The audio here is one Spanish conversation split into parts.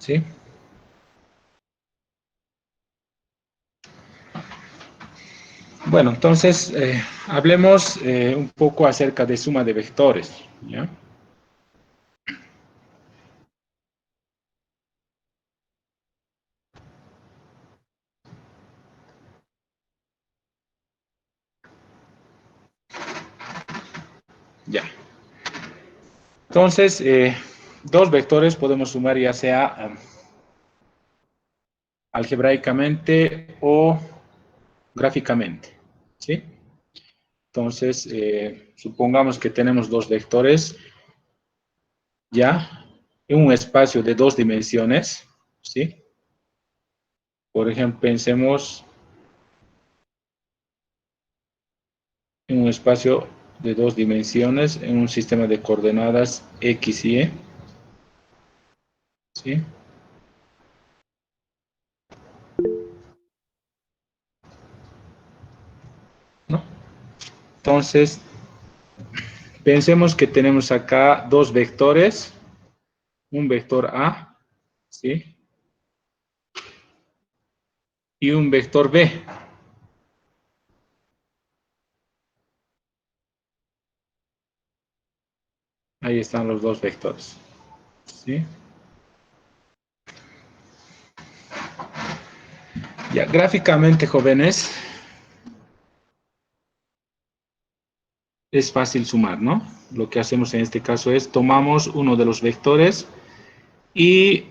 ¿sí? Bueno, entonces hablemos un poco acerca de suma de vectores, ¿ya? Ya. Entonces, dos vectores podemos sumar ya sea algebraicamente o gráficamente, ¿sí? Entonces, supongamos que tenemos dos vectores ya en un espacio de dos dimensiones, ¿sí? Por ejemplo, pensemos en un espacio de dos dimensiones en un sistema de coordenadas X y Y, ¿sí? ¿No? Entonces, pensemos que tenemos acá dos vectores, un vector A, ¿sí? Y un vector B. Ahí están los dos vectores, ¿sí? Ya, gráficamente, jóvenes, es fácil sumar, ¿no? Lo que hacemos en este caso es tomamos uno de los vectores y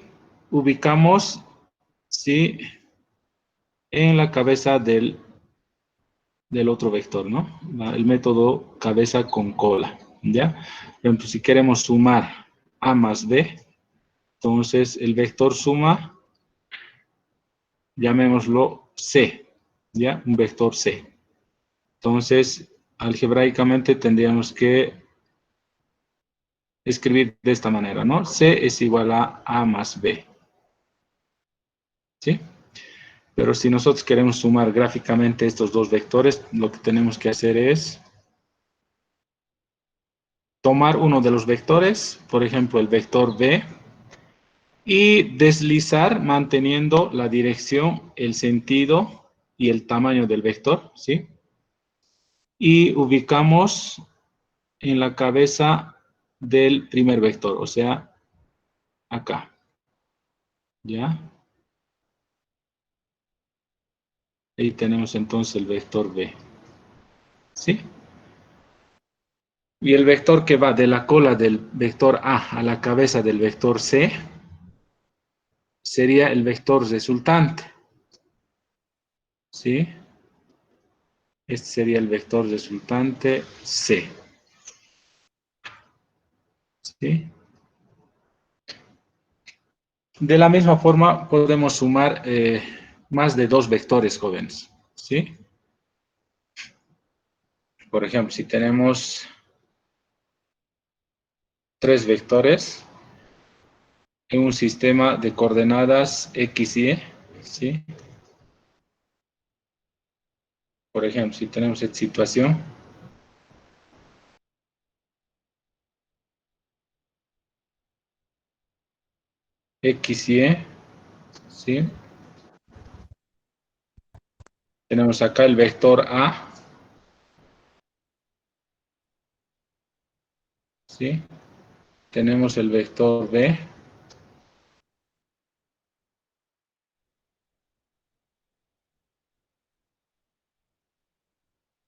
ubicamos, ¿sí? En la cabeza del otro vector, ¿no? El método cabeza con cola, ¿ya? Por ejemplo, si queremos sumar A más B, entonces el vector suma, llamémoslo C, ¿ya? Un vector C. Entonces, algebraicamente tendríamos que escribir de esta manera, ¿no? C es igual a A más B, ¿sí? Pero si nosotros queremos sumar gráficamente estos dos vectores, lo que tenemos que hacer es tomar uno de los vectores, por ejemplo, el vector B, y deslizar manteniendo la dirección, el sentido y el tamaño del vector, ¿sí? Y ubicamos en la cabeza del primer vector, o sea, acá, ¿ya? Ahí tenemos entonces el vector B, ¿sí? Y el vector que va de la cola del vector A a la cabeza del vector C sería el vector resultante, ¿sí? Este sería el vector resultante C, ¿sí? De la misma forma, podemos sumar más de dos vectores, jóvenes, ¿sí? Por ejemplo, si tenemos tres vectores en un sistema de coordenadas X y Y, ¿sí? Por ejemplo, si tenemos esta situación, X y Y, ¿sí? Tenemos acá el vector A, ¿sí? Tenemos el vector B,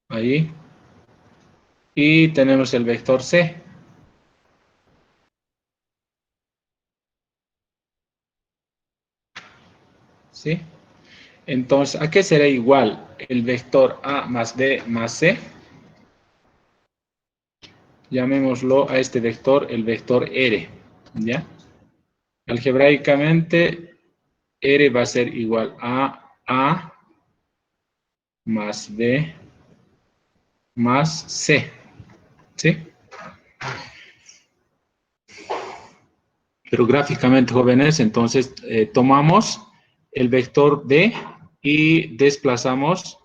ahí, y tenemos el vector C, ¿sí? Entonces, ¿a qué será igual el vector A más B más C? Llamémoslo a este vector el vector R, ¿ya? Algebraicamente, R va a ser igual a A más B más C, ¿sí? Pero gráficamente, jóvenes, entonces tomamos el vector D y desplazamos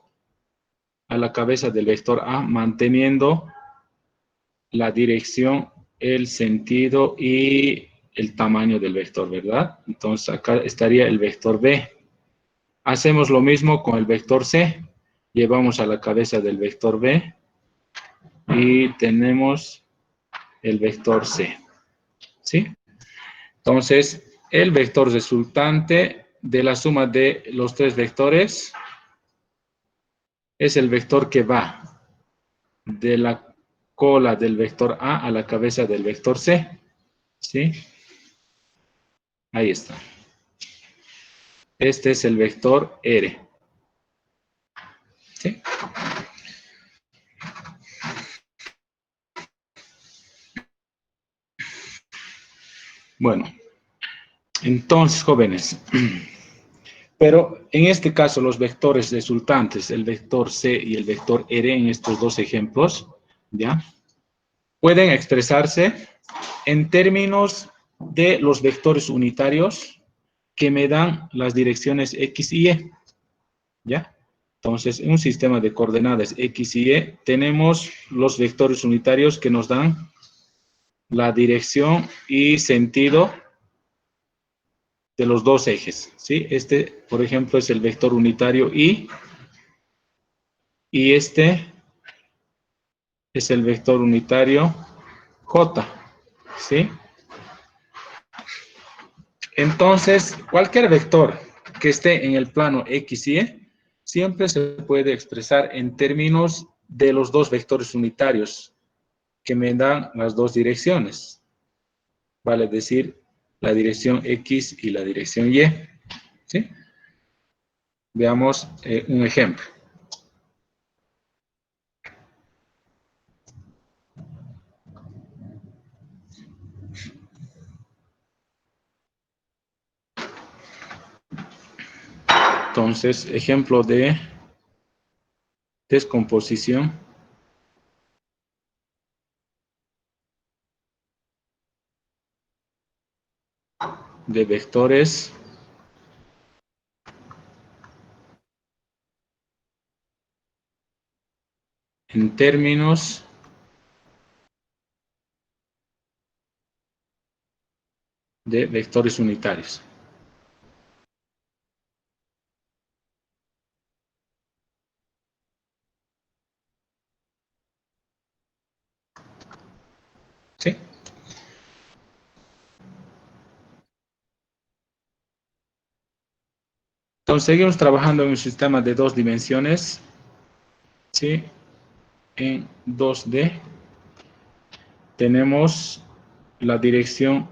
a la cabeza del vector A, manteniendo la dirección, el sentido y el tamaño del vector, ¿verdad? Entonces acá estaría el vector B. Hacemos lo mismo con el vector C. Llevamos a la cabeza del vector B y tenemos el vector C, ¿sí? Entonces, el vector resultante de la suma de los tres vectores es el vector que va de la cola del vector A a la cabeza del vector C, ¿sí? Ahí está. Este es el vector R, ¿sí? Bueno, entonces, jóvenes, pero en este caso los vectores resultantes, el vector C y el vector R en estos dos ejemplos, ¿ya? Pueden expresarse en términos de los vectores unitarios que me dan las direcciones X y Y, ¿ya? Entonces, en un sistema de coordenadas X y Y, tenemos los vectores unitarios que nos dan la dirección y sentido de los dos ejes, ¿sí? Este, por ejemplo, es el vector unitario y este es el vector unitario J, ¿sí? Entonces, cualquier vector que esté en el plano X y Y siempre se puede expresar en términos de los dos vectores unitarios que me dan las dos direcciones, vale decir, la dirección X y la dirección Y, ¿sí? Veamos un ejemplo. Entonces, ejemplo de descomposición de vectores en términos de vectores unitarios. ¿Sí? Entonces, seguimos trabajando en un sistema de dos dimensiones, ¿sí? En 2D tenemos la dirección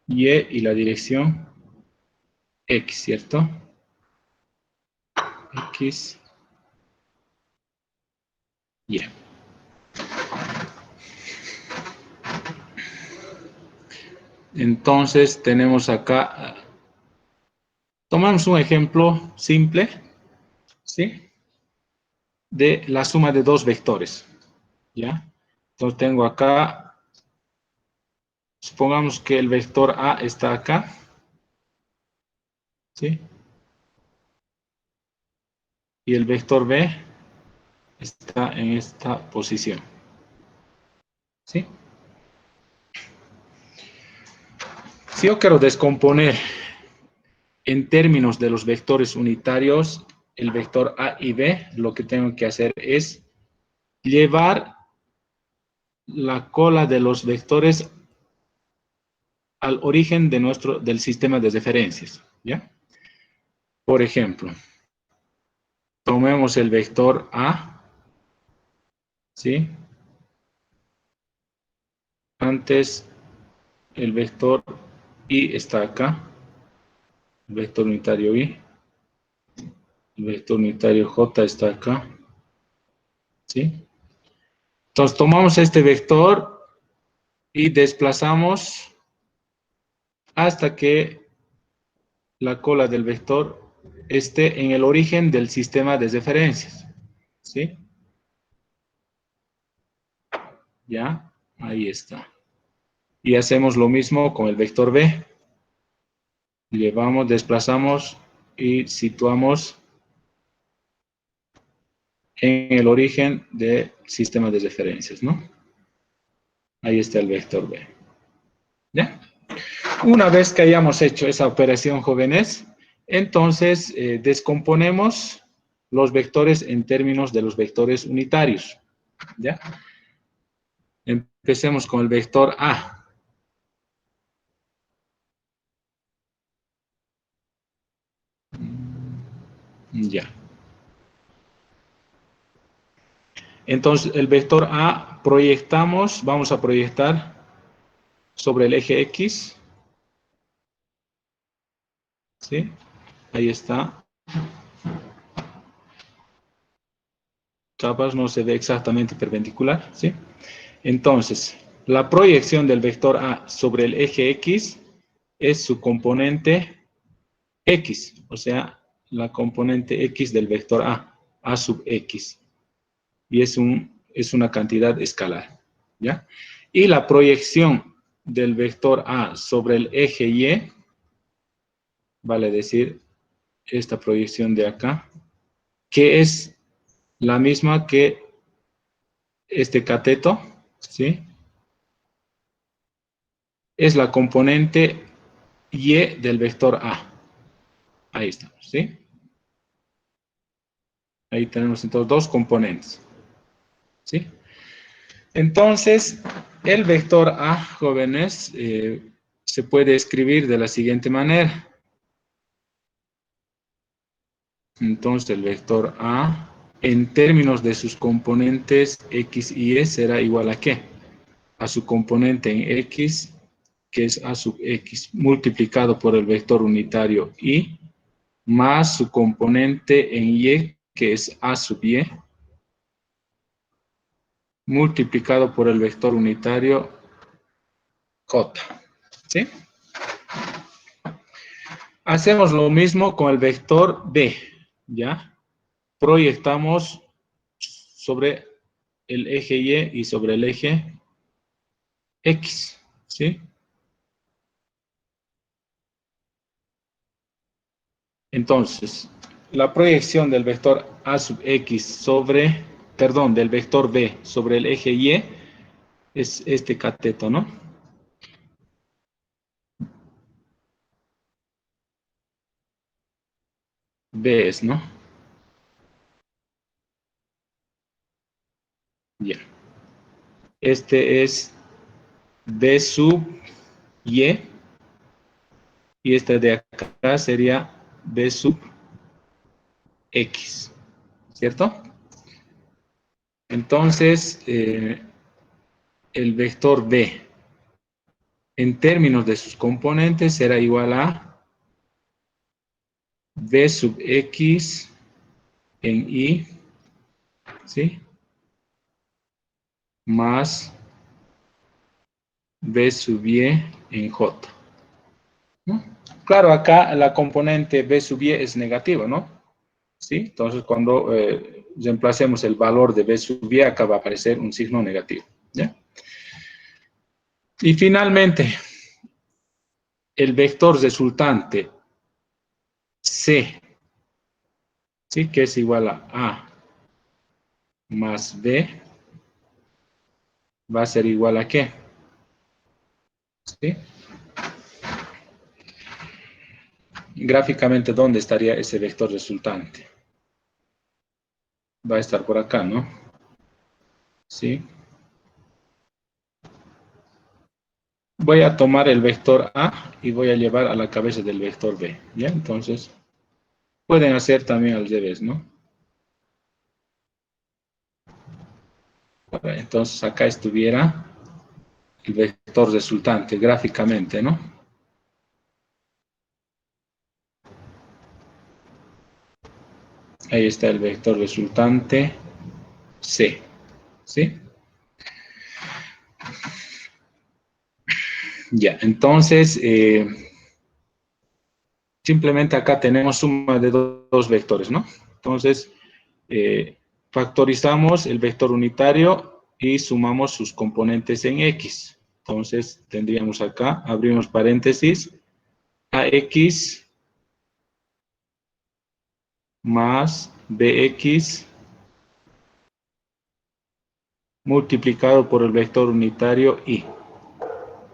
Y la dirección X, ¿cierto? X, Y. Entonces tenemos acá, tomamos un ejemplo simple, ¿sí? De la suma de dos vectores, ¿ya? Entonces tengo acá, supongamos que el vector A está acá, ¿sí? Y el vector B está en esta posición, ¿sí? Si yo quiero descomponer en términos de los vectores unitarios, el vector A y B, lo que tengo que hacer es llevar la cola de los vectores al origen de del sistema de referencias, ¿ya? Por ejemplo, tomemos el vector A, ¿sí? Antes el vector Y está acá, el vector unitario Y, el vector unitario J está acá, ¿sí? Entonces tomamos este vector y desplazamos hasta que la cola del vector esté en el origen del sistema de referencias, ¿sí? Ya, ahí está. Y hacemos lo mismo con el vector B. Llevamos, desplazamos y situamos en el origen del sistema de referencias, ¿no? Ahí está el vector B. ¿Ya? Una vez que hayamos hecho esa operación, jóvenes, entonces descomponemos los vectores en términos de los vectores unitarios. ¿Ya? Empecemos con el vector A. Ya. Entonces, el vector A proyectamos, vamos a proyectar sobre el eje X. ¿Sí? Ahí está. Capaz no se ve exactamente perpendicular. ¿Sí? Entonces, la proyección del vector A sobre el eje X es su componente X, o sea, la componente X del vector A sub X. Y es una cantidad escalar, ¿ya? Y la proyección del vector A sobre el eje Y, vale decir, esta proyección de acá, que es la misma que este cateto, ¿sí? Es la componente Y del vector A. Ahí estamos, ¿sí? Ahí tenemos entonces dos componentes, ¿sí? Entonces, el vector A, jóvenes, se puede escribir de la siguiente manera. Entonces, el vector A, en términos de sus componentes X y Y, será igual a ¿qué? A su componente en X, que es A sub X, multiplicado por el vector unitario Y, más su componente en Y, que es A sub Y, multiplicado por el vector unitario J. ¿Sí? Hacemos lo mismo con el vector B, ¿ya? Proyectamos sobre el eje Y y sobre el eje X, ¿sí? Entonces, la proyección del vector A sub X sobre, perdón, del vector B sobre el eje Y es este cateto, ¿no? B es, ¿no? Ya. Este es B sub Y y este de acá sería B sub X, ¿cierto? Entonces, el vector B en términos de sus componentes será igual a B sub X en Y, ¿sí? Más B sub Y en J, ¿no? Claro, acá la componente B sub Y es negativa, ¿no? ¿Sí? Entonces, cuando reemplacemos el valor de B sub Y, acá va a aparecer un signo negativo, ¿ya? Y finalmente, el vector resultante C, ¿sí? Que es igual a A más B, va a ser igual a ¿qué? ¿Sí? Gráficamente, ¿dónde estaría ese vector resultante? Va a estar por acá, ¿no? ¿Sí? Voy a tomar el vector A y voy a llevar a la cabeza del vector B, ¿ya? Entonces, pueden hacer también al revés, ¿no? Entonces, acá estuviera el vector resultante gráficamente, ¿no? Ahí está el vector resultante C, ¿sí? Ya, entonces, simplemente acá tenemos suma de dos vectores, ¿no? Entonces, factorizamos el vector unitario y sumamos sus componentes en X. Entonces, tendríamos acá, abrimos paréntesis, AX más BX multiplicado por el vector unitario Y,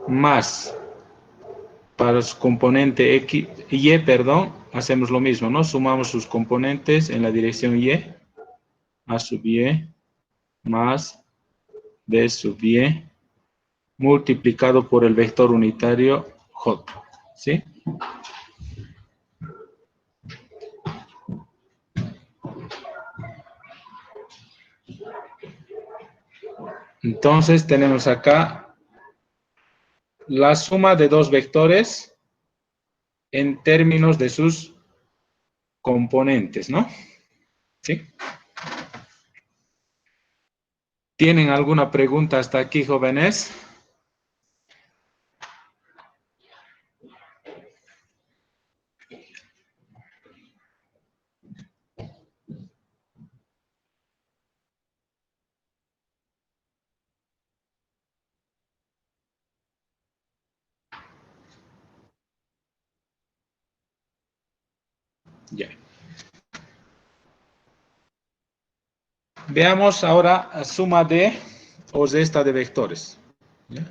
más Para su componente X, Y, perdón, hacemos lo mismo, ¿no? Sumamos sus componentes en la dirección Y, A sub Y más B sub Y multiplicado por el vector unitario J, ¿sí? Entonces tenemos acá la suma de dos vectores en términos de sus componentes, ¿no? ¿Sí? ¿Tienen alguna pregunta hasta aquí, jóvenes? Ya. Veamos ahora la suma de o resta de vectores. ¿Ya?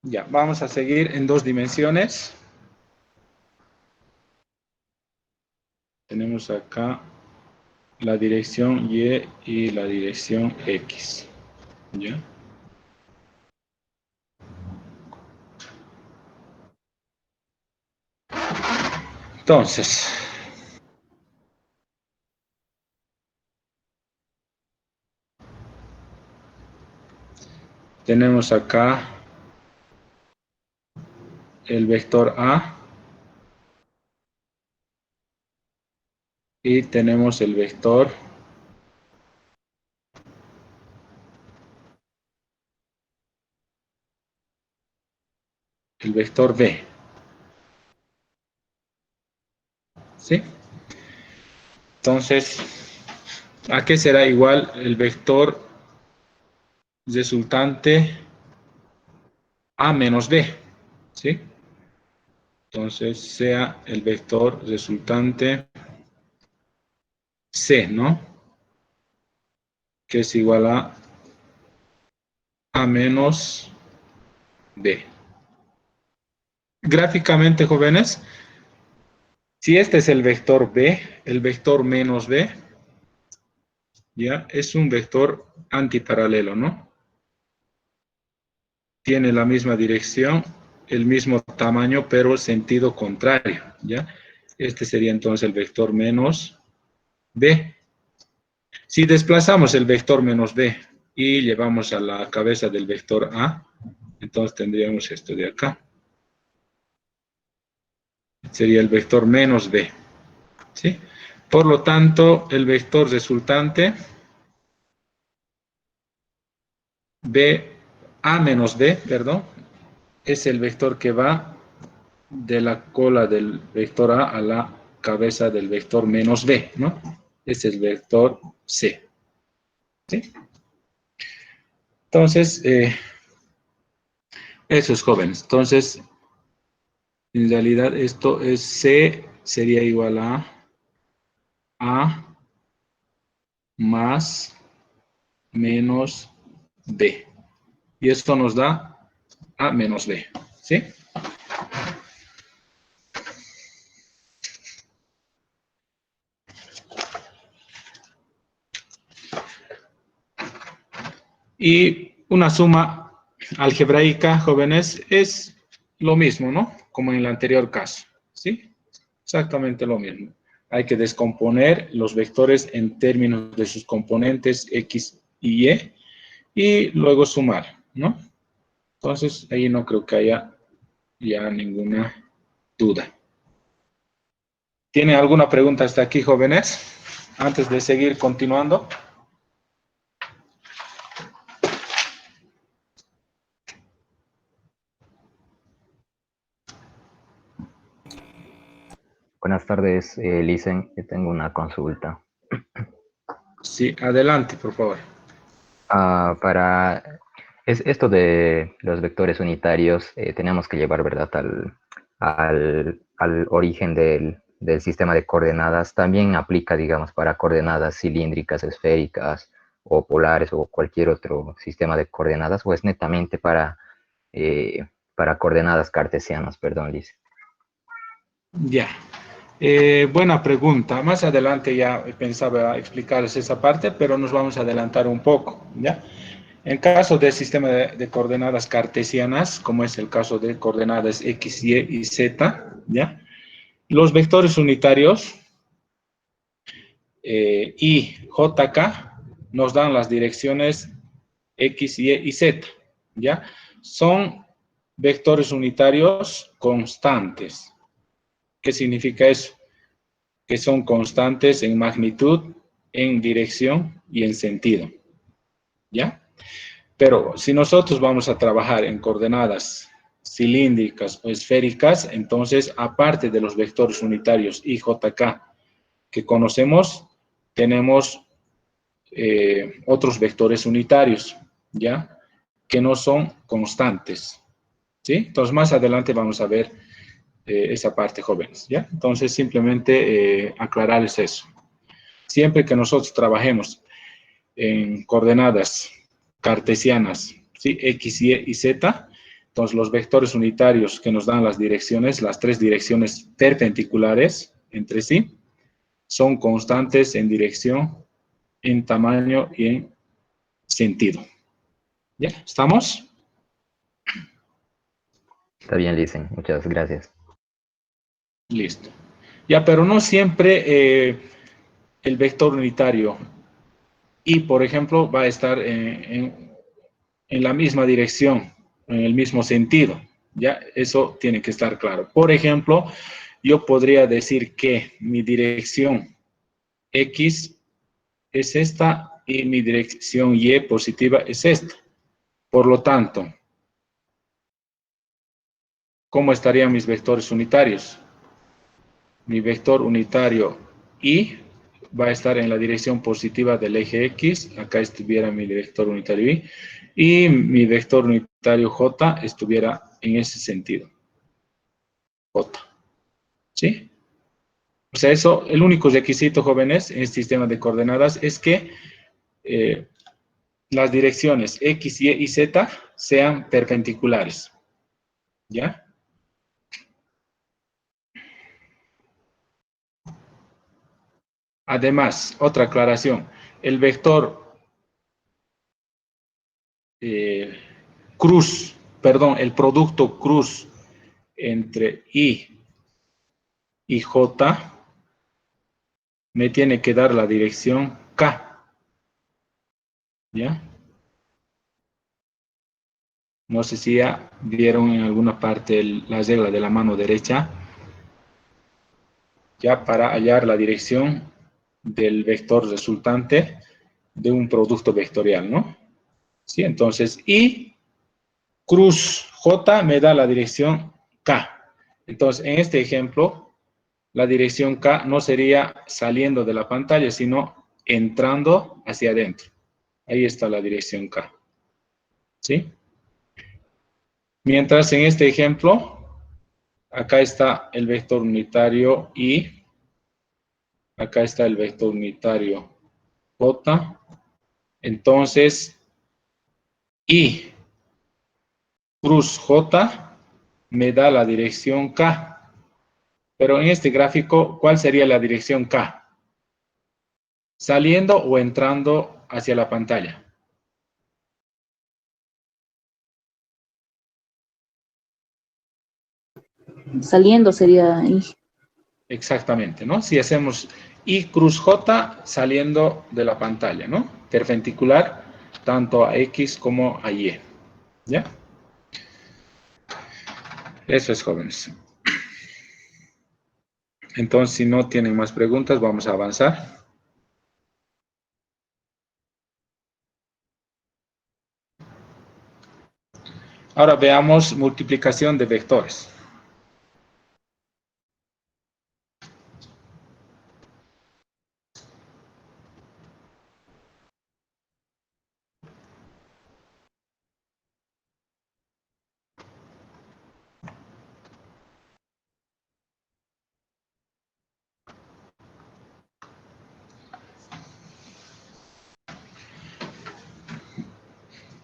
Ya, vamos a seguir en dos dimensiones. Tenemos acá la dirección Y y la dirección X. ¿Ya? Entonces, tenemos acá el vector A y tenemos el vector B. ¿Sí? Entonces, ¿a qué será igual el vector resultante A menos B? ¿Sí? Entonces, sea el vector resultante C, ¿no? Que es igual a A menos B. Gráficamente, jóvenes, si este es el vector B, el vector menos B, ya es un vector antiparalelo, ¿no? Tiene la misma dirección, el mismo tamaño, pero sentido contrario, ¿ya? Este sería entonces el vector menos B. Si desplazamos el vector menos B y llevamos a la cabeza del vector A, entonces tendríamos esto de acá. Sería el vector menos B, ¿sí? Por lo tanto, el vector resultante B, A menos B, perdón, es el vector que va de la cola del vector A a la cabeza del vector menos B, ¿no? Este es el vector C, ¿sí? Entonces, eso es, jóvenes. Entonces, en realidad esto es C sería igual A más menos B. Y esto nos da A menos B, ¿sí? Y una suma algebraica, jóvenes, es lo mismo, ¿no? Como en el anterior caso, ¿sí? Exactamente lo mismo. Hay que descomponer los vectores en términos de sus componentes X y y luego sumar, ¿no? Entonces, ahí no creo que haya ya ninguna duda. ¿Tiene alguna pregunta hasta aquí, jóvenes? Antes de seguir continuando. Buenas tardes, Licen. Tengo una consulta. Sí, adelante, por favor. Esto de los vectores unitarios, tenemos que llevar, ¿verdad?, al origen del sistema de coordenadas. También aplica, digamos, para coordenadas cilíndricas, esféricas o polares o cualquier otro sistema de coordenadas, o es netamente para coordenadas cartesianas, perdón, Licen. Ya. Buena pregunta. Más adelante ya pensaba explicarles esa parte, pero nos vamos a adelantar un poco, ¿ya? En caso del sistema de coordenadas cartesianas, como es el caso de coordenadas X, Y y Z, ¿ya? Los vectores unitarios y JK nos dan las direcciones X, Y y Z, ¿ya? Son vectores unitarios constantes. ¿Qué significa eso? Que son constantes en magnitud, en dirección y en sentido, ¿ya? Pero si nosotros vamos a trabajar en coordenadas cilíndricas o esféricas, entonces, aparte de los vectores unitarios I, J, K que conocemos, tenemos otros vectores unitarios, ¿ya? Que no son constantes, ¿sí? Entonces, más adelante vamos a ver esa parte, jóvenes, ¿ya? Entonces, simplemente aclararles eso. Siempre que nosotros trabajemos en coordenadas cartesianas, ¿sí? X, Y y Z, entonces los vectores unitarios que nos dan las direcciones, las tres direcciones perpendiculares entre sí, son constantes en dirección, en tamaño y en sentido. ¿Ya? ¿Estamos? Está bien, Licen. Muchas gracias. Listo. Ya, pero no siempre el vector unitario y, por ejemplo, va a estar en la misma dirección, en el mismo sentido. Ya, eso tiene que estar claro. Por ejemplo, yo podría decir que mi dirección X es esta y mi dirección Y positiva es esta. Por lo tanto, ¿cómo estarían mis vectores unitarios? Mi vector unitario Y va a estar en la dirección positiva del eje X, acá estuviera mi vector unitario Y mi vector unitario J estuviera en ese sentido, J, ¿sí? O sea, eso, el único requisito, jóvenes, en este sistema de coordenadas es que eh, las direcciones X, Y y Z sean perpendiculares, ¿ya? Además, otra aclaración, el vector eh, cruz, perdón, el producto cruz entre I y J me tiene que dar la dirección K, ¿ya? No sé si ya vieron en alguna parte la regla de la mano derecha, ya para hallar la dirección del vector resultante de un producto vectorial, ¿no? Sí, entonces I cruz J me da la dirección K. Entonces, en este ejemplo, la dirección K no sería saliendo de la pantalla, sino entrando hacia adentro. Ahí está la dirección K. ¿Sí? Mientras en este ejemplo, acá está el vector unitario Y, acá está el vector unitario J. Entonces, I cruz J me da la dirección K. Pero en este gráfico, ¿cuál sería la dirección K? ¿Saliendo o entrando hacia la pantalla? Saliendo sería ahí. Exactamente, ¿no? Si hacemos I cruz J saliendo de la pantalla, ¿no? Perpendicular tanto a X como a Y. ¿Ya? Eso es, jóvenes. Entonces, si no tienen más preguntas, vamos a avanzar. Ahora veamos multiplicación de vectores.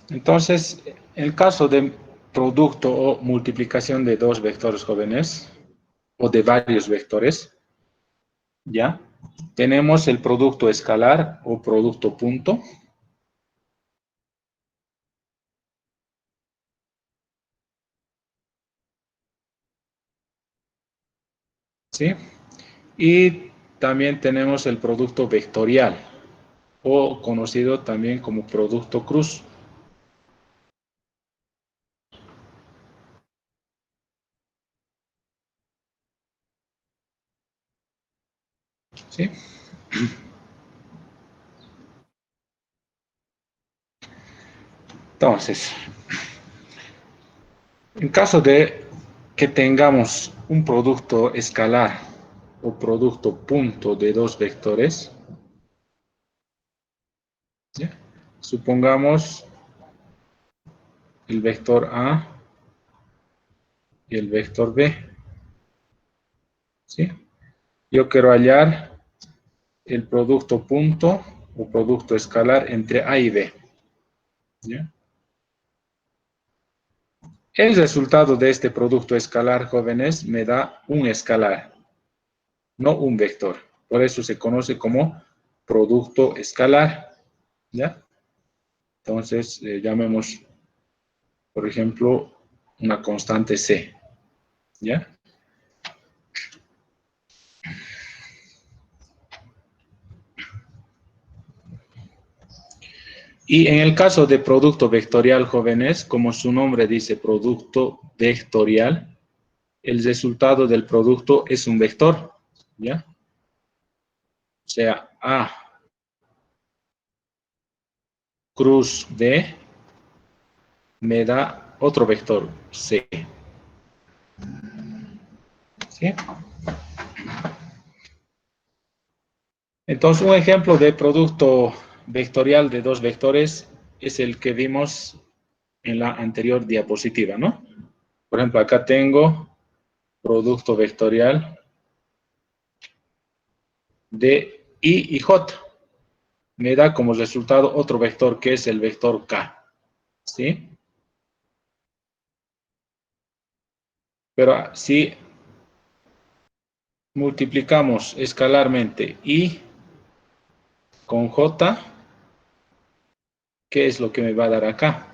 Entonces, en el caso de producto o multiplicación de dos vectores jóvenes, o de varios vectores, ¿ya? Tenemos el producto escalar o producto punto. ¿Sí? Y también tenemos el producto vectorial, o conocido también como producto cruz. ¿Sí? Entonces, en caso de que tengamos un producto escalar o producto punto de dos vectores, ¿ya? Supongamos el vector A y el vector B, ¿sí? Yo quiero hallar el producto punto o producto escalar entre A y B, ¿ya? El resultado de este producto escalar, jóvenes, me da un escalar, no un vector. Por eso se conoce como producto escalar, ¿ya? Entonces, llamemos, por ejemplo, una constante C, ¿ya? Y en el caso de producto vectorial, jóvenes, como su nombre dice, producto vectorial, el resultado del producto es un vector, ¿ya? O sea, A cruz B me da otro vector, C, ¿sí? Entonces, un ejemplo de producto vectorial de dos vectores es el que vimos en la anterior diapositiva, ¿no? Por ejemplo, acá tengo producto vectorial de I y J. Me da como resultado otro vector que es el vector K, ¿sí? Pero si multiplicamos escalarmente I con J, ¿qué es lo que me va a dar acá?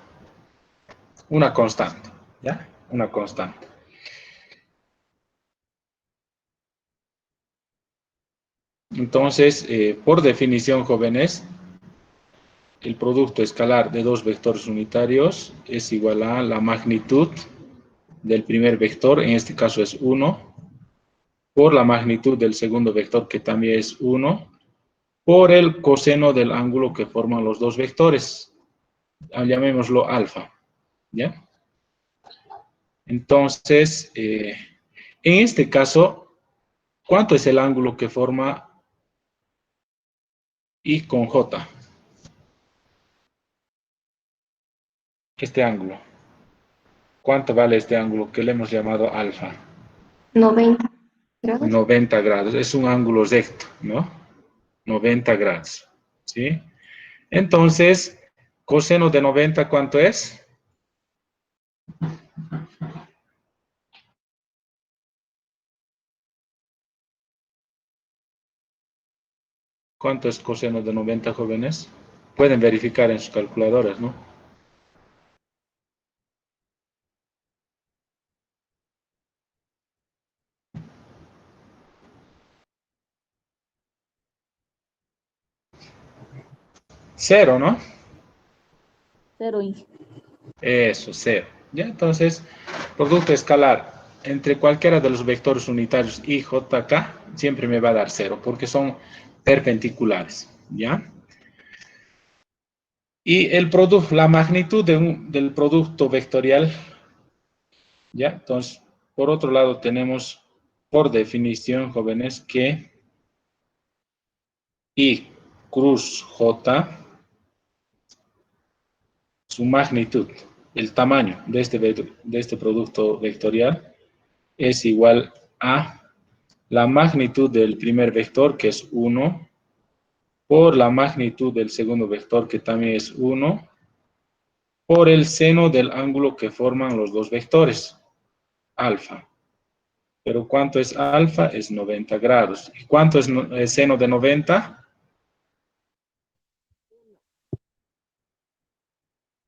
Una constante, ¿ya? Una constante. Entonces, por definición, jóvenes, el producto escalar de dos vectores unitarios es igual a la magnitud del primer vector, en este caso es 1, por la magnitud del segundo vector, que también es 1, por el coseno del ángulo que forman los dos vectores. Llamémoslo alfa, ¿ya? Entonces, en este caso, ¿cuánto es el ángulo que forma I con J? Este ángulo. ¿Cuánto vale este ángulo que le hemos llamado alfa? 90 grados. 90 grados. Es un ángulo recto, ¿no? 90 grados, ¿sí? Entonces, coseno de 90, ¿cuánto es? ¿Cuánto es coseno de 90, jóvenes? Pueden verificar en sus calculadoras, ¿no? Cero, ¿no? Cero, Inge. Eso, cero. ¿Ya? Entonces, producto escalar entre cualquiera de los vectores unitarios I, J, K, siempre me va a dar cero, porque son perpendiculares, ¿ya? Y el producto, la magnitud del producto vectorial, ¿ya? Entonces, por otro lado, tenemos por definición, jóvenes, que I cruz J, su magnitud, el tamaño de este producto vectorial, es igual a la magnitud del primer vector, que es 1, por la magnitud del segundo vector, que también es 1, por el seno del ángulo que forman los dos vectores, alfa. Pero ¿cuánto es alfa? Es 90 grados. ¿Y cuánto es el seno de 90?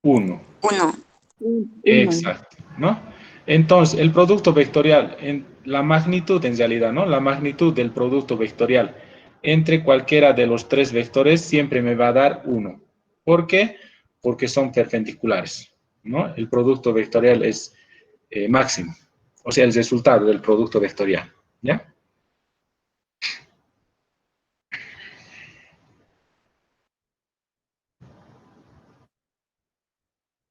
1. Uno. Exacto, ¿no? Entonces, el producto vectorial, la magnitud en realidad, ¿no? La magnitud del producto vectorial entre cualquiera de los tres vectores siempre me va a dar 1. ¿Por qué? Porque son perpendiculares, ¿no? El producto vectorial es máximo, o sea, el resultado del producto vectorial, ¿ya?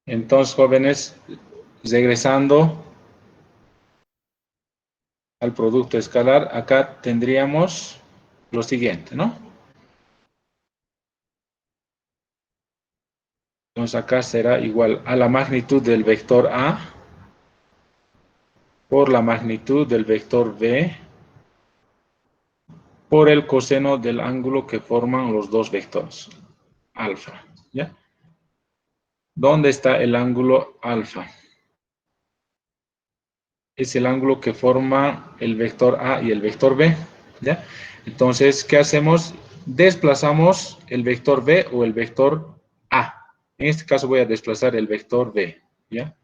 Entonces, jóvenes, regresando al producto escalar, acá tendríamos lo siguiente, ¿no? Entonces acá será igual a la magnitud del vector A por la magnitud del vector B por el coseno del ángulo que forman los dos vectores, alfa, ¿ya? ¿Dónde está el ángulo alfa? Es el ángulo que forma el vector A y el vector B, ¿ya? Entonces, ¿qué hacemos? Desplazamos el vector B o el vector A. En este caso voy a desplazar el vector B, ¿ya?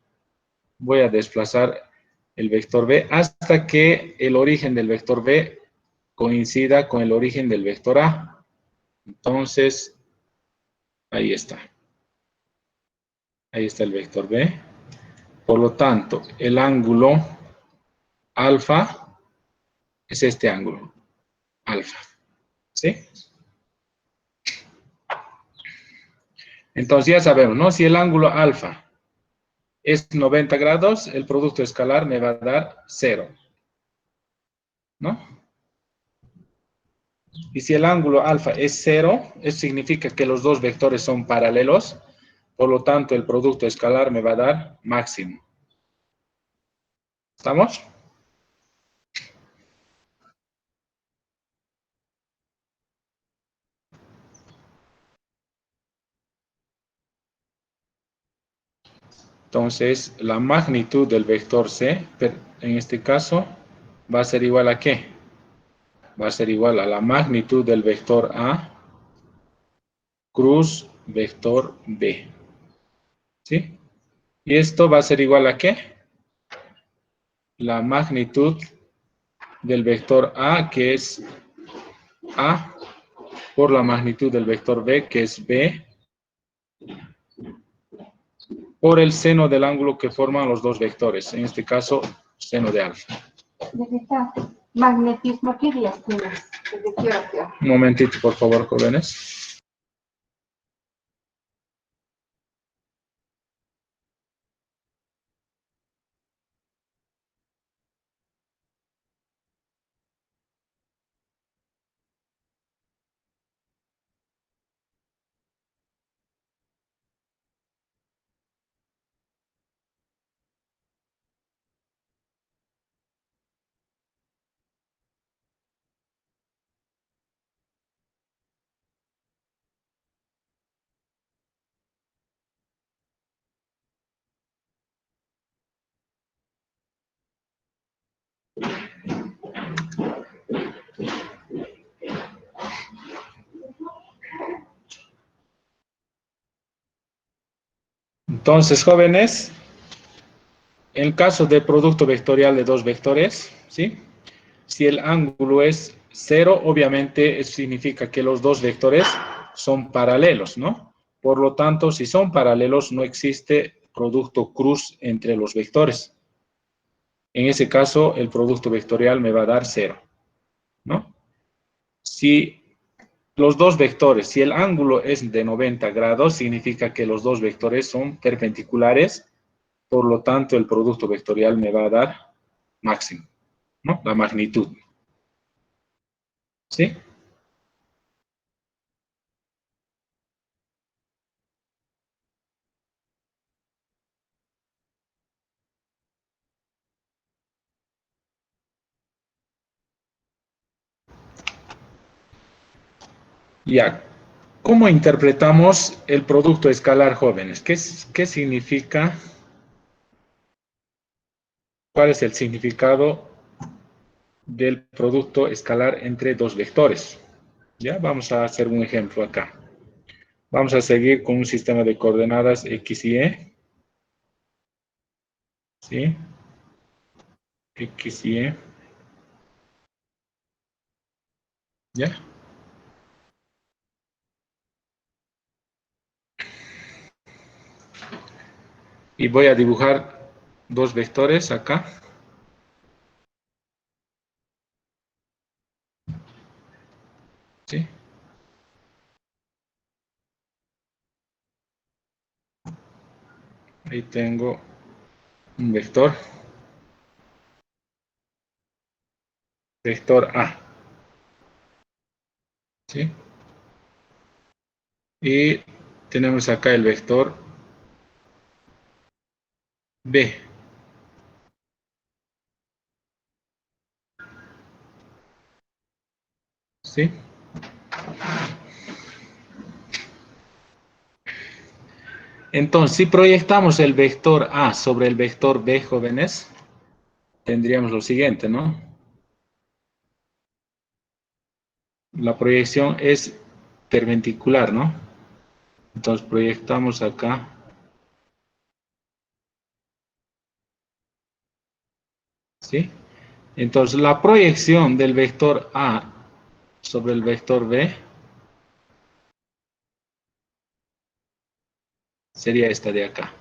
Voy a desplazar el vector B hasta que el origen del vector B coincida con el origen del vector A. Entonces, ahí está. Ahí está el vector B. Por lo tanto, el ángulo alfa es este ángulo, alfa. ¿Sí? Entonces ya sabemos, ¿no? Si el ángulo alfa es 90 grados, el producto escalar me va a dar 0, ¿no? Y si el ángulo alfa es 0, eso significa que los dos vectores son paralelos, por lo tanto el producto escalar me va a dar máximo. ¿Estamos? Entonces, la magnitud del vector C, en este caso, va a ser igual a ¿qué? Va a ser igual a la magnitud del vector A cruz vector B. ¿Sí? Y esto va a ser igual a ¿qué? La magnitud del vector A, que es A, por la magnitud del vector B, que es B, por el seno del ángulo que forman los dos vectores, en este caso, seno de alfa. Magnetismo, ¿qué días tienes? ¿Desde qué hora a qué hora? Un momentito, por favor, jóvenes. Entonces, jóvenes, en el caso de producto vectorial de dos vectores, ¿sí? Si el ángulo es 0, obviamente eso significa que los dos vectores son paralelos, ¿no? Por lo tanto, si son paralelos, no existe producto cruz entre los vectores. En ese caso, el producto vectorial me va a dar 0, ¿no? Si los dos vectores, si el ángulo es de 90 grados, significa que los dos vectores son perpendiculares, por lo tanto, el producto vectorial me va a dar máximo, ¿no? La magnitud, ¿sí? Ya. ¿Cómo interpretamos el producto escalar, jóvenes? ¿Qué significa? ¿Cuál es el significado del producto escalar entre dos vectores? Ya, vamos a hacer un ejemplo acá. Vamos a seguir con un sistema de coordenadas X y Y. ¿Sí? X y Y. ¿Ya? Y voy a dibujar dos vectores acá. ¿Sí? Ahí tengo un vector. Vector A. ¿Sí? Y tenemos acá el vector B. ¿Sí? Entonces, si proyectamos el vector A sobre el vector B, jóvenes, tendríamos lo siguiente, ¿no? La proyección es perpendicular, ¿no? Entonces, proyectamos acá. ¿Sí? Entonces, la proyección del vector A sobre el vector B sería esta de acá.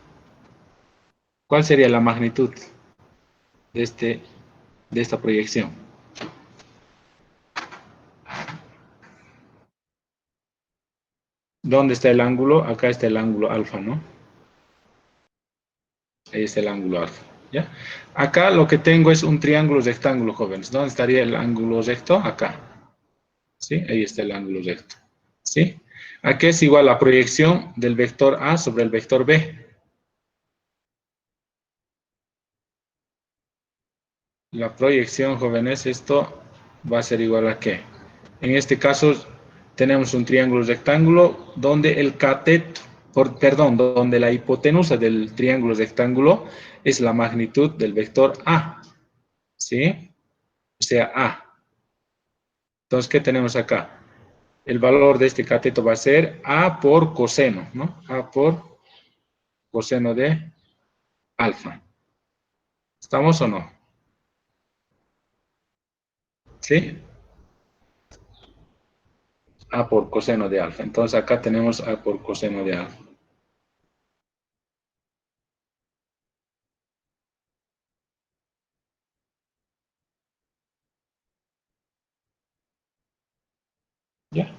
¿Cuál sería la magnitud de esta proyección? ¿Dónde está el ángulo? Acá está el ángulo alfa, ¿no? Ahí está el ángulo alfa, ¿ya? Acá lo que tengo es un triángulo rectángulo, jóvenes. ¿Dónde estaría el ángulo recto? Acá. ¿Sí? Ahí está el ángulo recto. ¿Sí? Aquí es igual la proyección del vector A sobre el vector B. La proyección, jóvenes, esto va a ser igual a ¿qué? En este caso tenemos un triángulo rectángulo donde el cateto, donde la hipotenusa del triángulo rectángulo es la magnitud del vector A. ¿Sí? O sea, A. Entonces, ¿qué tenemos acá? El valor de este cateto va a ser A por coseno, ¿no? A por coseno de alfa. ¿Estamos o no? ¿Sí? A por coseno de alfa. Entonces, acá tenemos A por coseno de alfa. ¿Ya?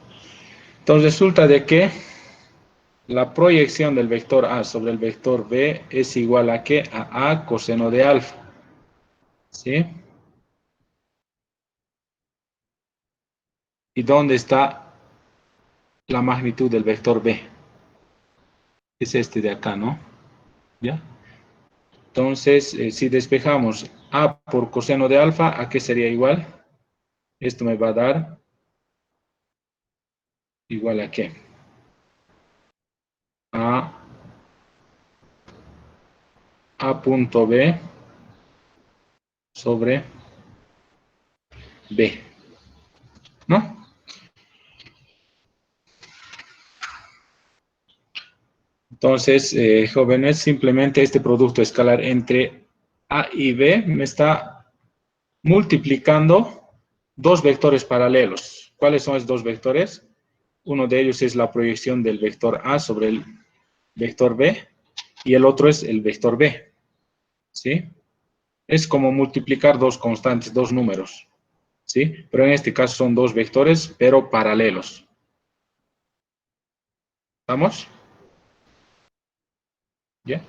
Entonces, resulta de que la proyección del vector A sobre el vector B es igual a ¿qué? A A coseno de alfa. ¿Sí? ¿Y dónde está la magnitud del vector B? Es este de acá, ¿no? ¿Ya? Entonces, si despejamos A por coseno de alfa, ¿a qué sería igual? Esto me va a dar igual a ¿qué? A punto B sobre B, ¿no? Entonces, jóvenes, simplemente este producto escalar entre A y B me está multiplicando dos vectores paralelos. ¿Cuáles son esos dos vectores? Uno de ellos es la proyección del vector A sobre el vector B y el otro es el vector B. ¿Sí? Es como multiplicar dos constantes, dos números. ¿Sí? Pero en este caso son dos vectores, pero paralelos. ¿Estamos? ¿Ya?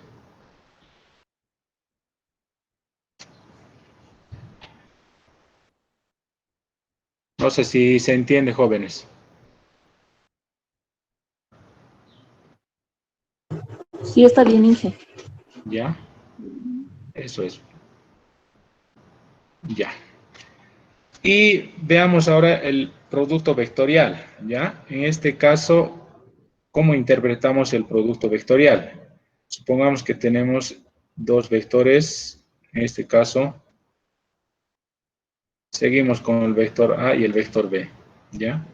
No sé si se entiende, jóvenes. Sí, está bien, Inge. ¿Ya? Eso es. Ya. Y veamos ahora el producto vectorial, ¿ya? En este caso, ¿cómo interpretamos el producto vectorial? Supongamos que tenemos dos vectores, en este caso, seguimos con el vector A y el vector B, ¿ya?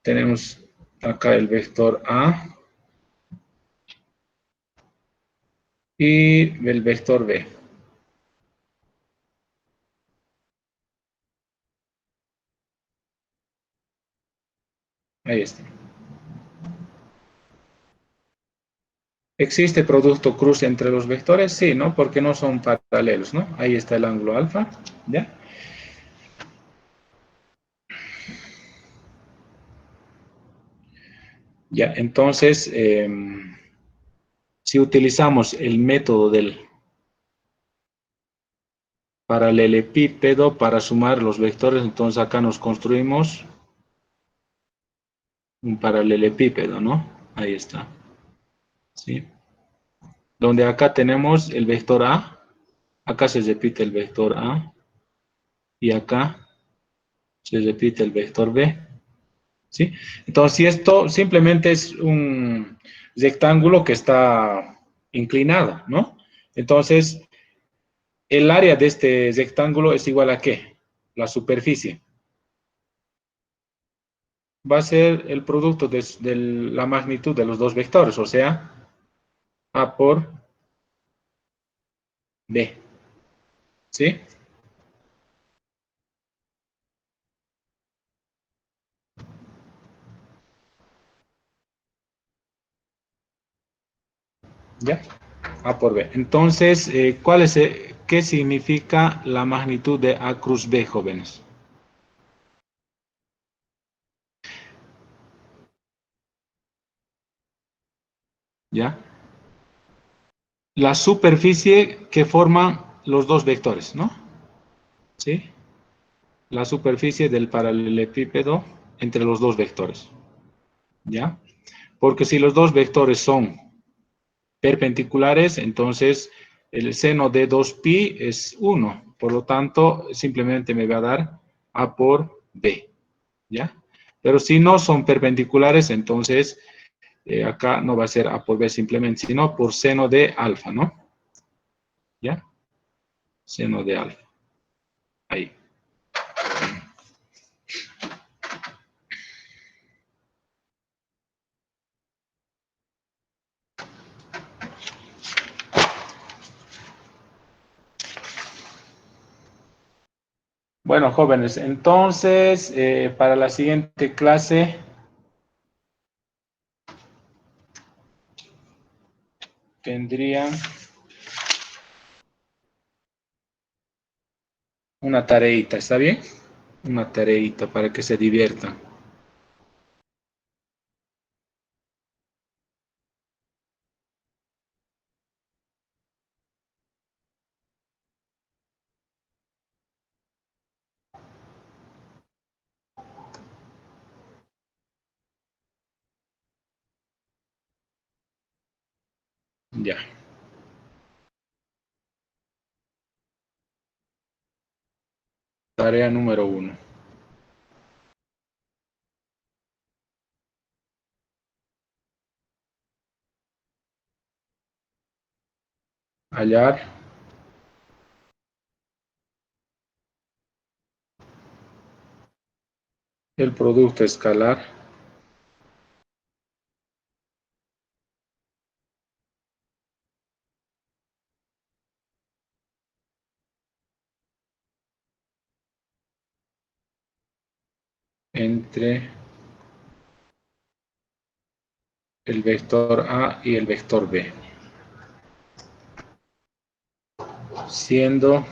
Tenemos acá el vector A y el vector B. Ahí está. ¿Existe producto cruce entre los vectores? Sí, ¿no? Porque no son paralelos, ¿no? Ahí está el ángulo alfa, ¿ya? Ya, entonces, si utilizamos el método del paralelepípedo para sumar los vectores, entonces acá nos construimos un paralelepípedo, ¿no? Ahí está, ¿sí? Donde acá tenemos el vector A, acá se repite el vector A, y acá se repite el vector B, ¿sí? Entonces, si esto simplemente es un rectángulo que está inclinado, ¿no? Entonces, el área de este rectángulo es igual a ¿qué? La superficie. Va a ser el producto de la magnitud de los dos vectores, o sea, A por B, ¿sí? ¿Ya? A por B. Entonces, ¿qué significa la magnitud de A cruz B, jóvenes? ¿Ya? La superficie que forman los dos vectores, ¿no? ¿Sí? La superficie del paralelepípedo entre los dos vectores, ¿ya? Porque si los dos vectores son perpendiculares, entonces el seno de 2pi es 1. Por lo tanto, simplemente me va a dar A por B, ¿ya? Pero si no son perpendiculares, entonces acá no va a ser A por B simplemente, sino por seno de alfa, ¿no? ¿Ya? Seno de alfa. Ahí. Bueno, jóvenes, entonces, para la siguiente clase tendrían una tareita, ¿está bien? Una tareita para que se diviertan. Ya. Tarea número 1. Hallar el producto escalar entre el vector A y el vector B, siendo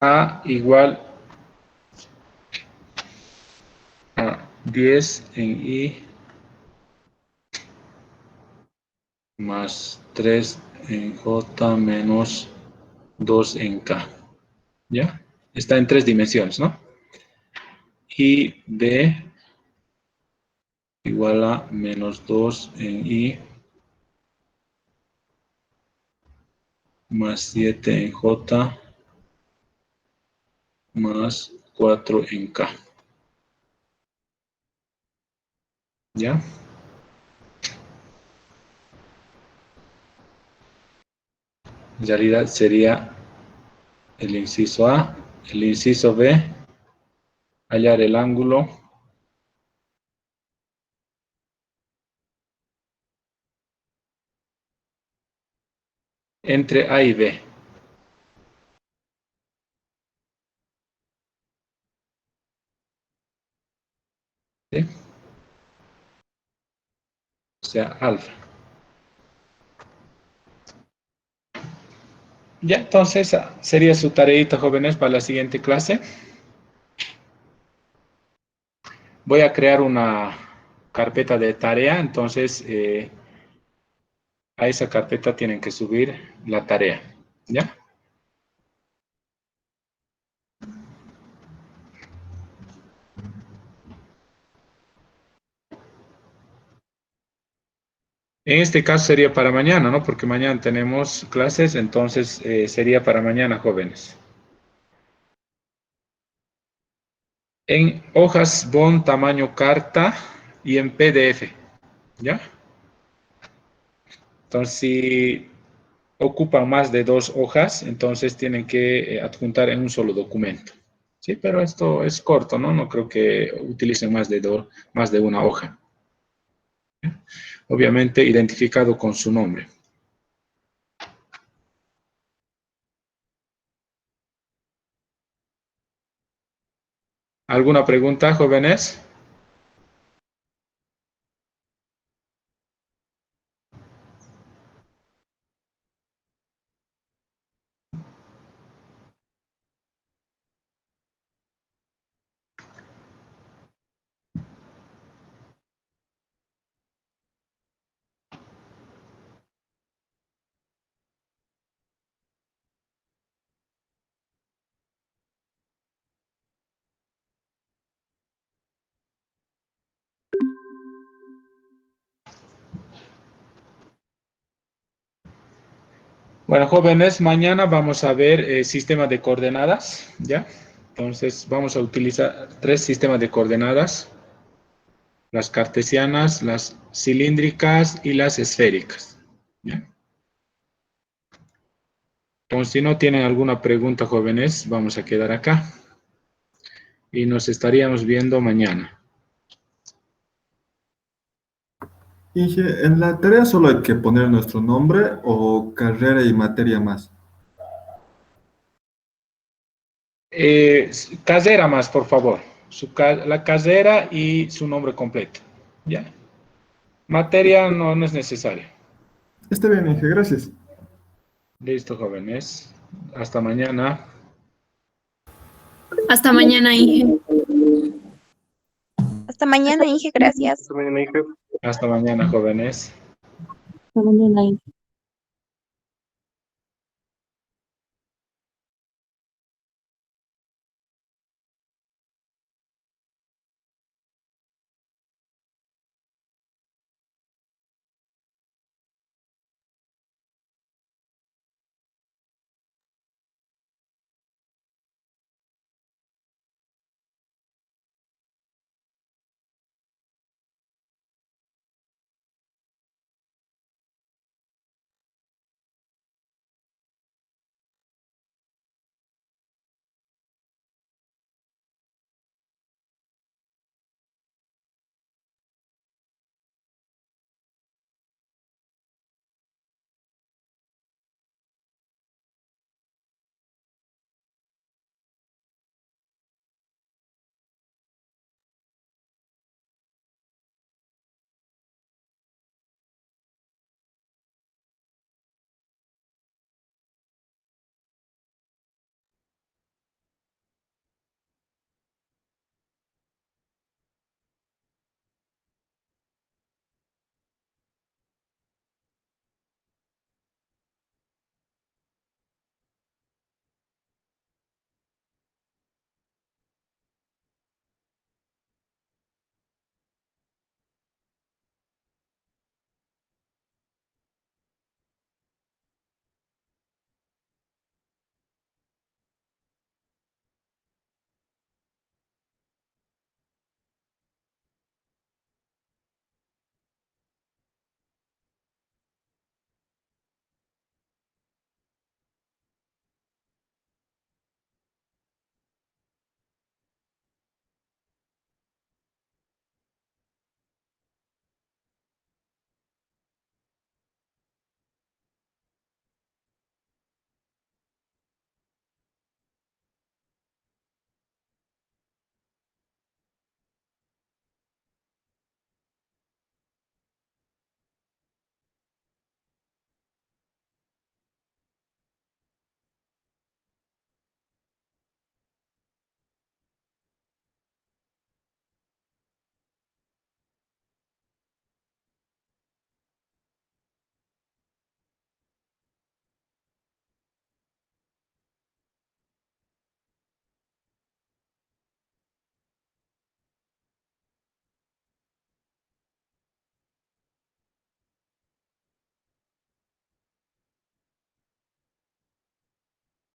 A igual a 10 en I más 3 en J menos 2 en K. ¿Ya? Está en 3 dimensiones, ¿no? Y B igual a menos 2 en I más 7 en J, más 4 en K. ¿Ya? En realidad sería el inciso A, el inciso B, hallar el ángulo entre A y B. ¿Sí? O sea, alfa. Ya, entonces esa sería su tareita, jóvenes, para la siguiente clase. Voy a crear una carpeta de tarea, entonces a esa carpeta tienen que subir la tarea. ¿Ya? En este caso sería para mañana, ¿no? Porque mañana tenemos clases, entonces sería para mañana, jóvenes. En hojas bond tamaño carta y en PDF, ¿ya? Entonces, si ocupan más de 2 hojas, entonces tienen que adjuntar en un solo documento. Sí, pero esto es corto, ¿no? No creo que utilicen más de una hoja. Obviamente identificado con su nombre. ¿Alguna pregunta, jóvenes? Bueno, jóvenes, mañana vamos a ver sistema de coordenadas, ¿ya? Entonces, vamos a utilizar 3 sistemas de coordenadas, las cartesianas, las cilíndricas y las esféricas, ¿ya? Entonces, si no tienen alguna pregunta, jóvenes, vamos a quedar acá y nos estaríamos viendo mañana. Inge, en la tarea solo hay que poner nuestro nombre o carrera y materia más. Casera más, por favor. La casera y su nombre completo, ¿ya? Materia no es necesario. Está bien, Inge, gracias. Listo, jóvenes. Hasta mañana. Hasta mañana, Inge. Hasta mañana, Inge, gracias. Hasta mañana, jóvenes. Hasta mañana.